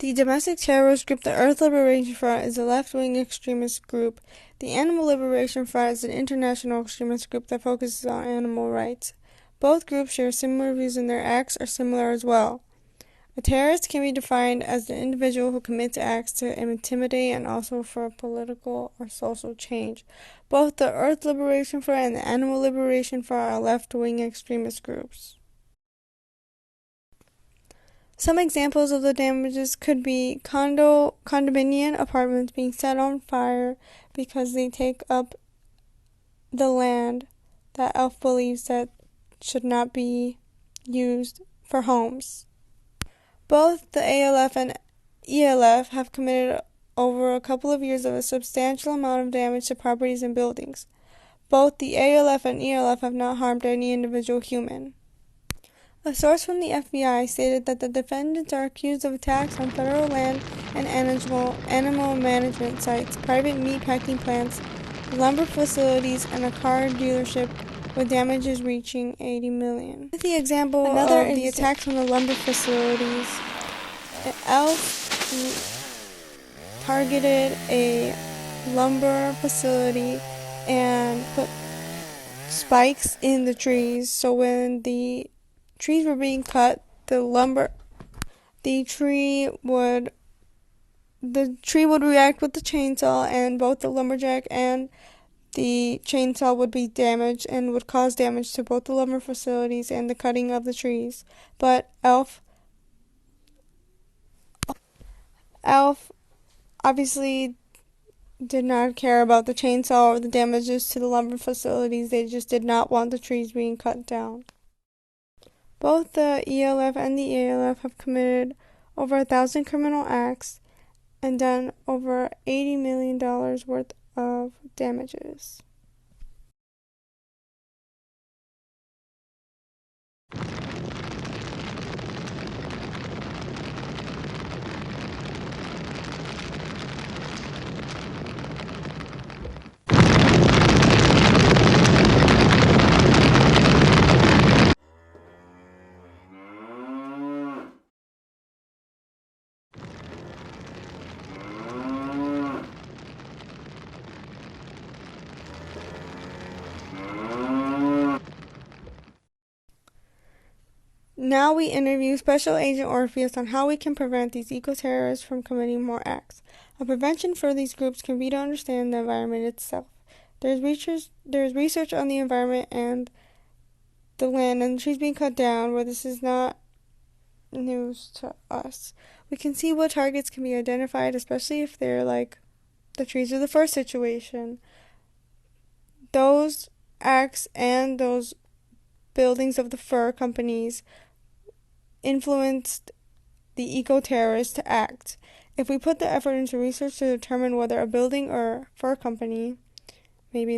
The domestic terrorist group, the Earth Liberation Front, is a left-wing extremist group. The Animal Liberation Front is an international extremist group that focuses on animal rights. Both groups share similar views and their acts are similar as well. A terrorist can be defined as the individual who commits acts to intimidate and also for political or social change. Both the Earth Liberation Front and the Animal Liberation Front are left-wing extremist groups. Some examples of the damages could be condominium apartments being set on fire because they take up the land that Elf believes that should not be used for homes. Both the ALF and ELF have committed over a couple of years of a substantial amount of damage to properties and buildings. Both the ALF and ELF have not harmed any individual human. A source from the FBI stated that the defendants are accused of attacks on federal land and animal management sites, private meatpacking plants, lumber facilities, and a car dealership, with damages reaching $80 million. With the example of the attacks on the lumber facilities, ELF targeted a lumber facility and put spikes in the trees, so when the trees were being cut, the tree would react with the chainsaw, and both the lumberjack and the chainsaw would be damaged and would cause damage to both the lumber facilities and the cutting of the trees. But ELF obviously did not care about the chainsaw or the damages to the lumber facilities. They just did not want the trees being cut down. Both the ELF and the ALF have committed over 1,000 criminal acts and done over $80 million worth of damages. Now we interview Special Agent Orpheus on how we can prevent these eco-terrorists from committing more acts. A prevention for these groups can be to understand the environment itself. There is research on the environment and the land and the trees being cut down where this is not news to us. We can see what targets can be identified, especially if they're like the trees of the first situation. Those acts and those buildings of the fur companies influenced the eco-terrorists to act. If we put the effort into research to determine whether a building or fur company, maybe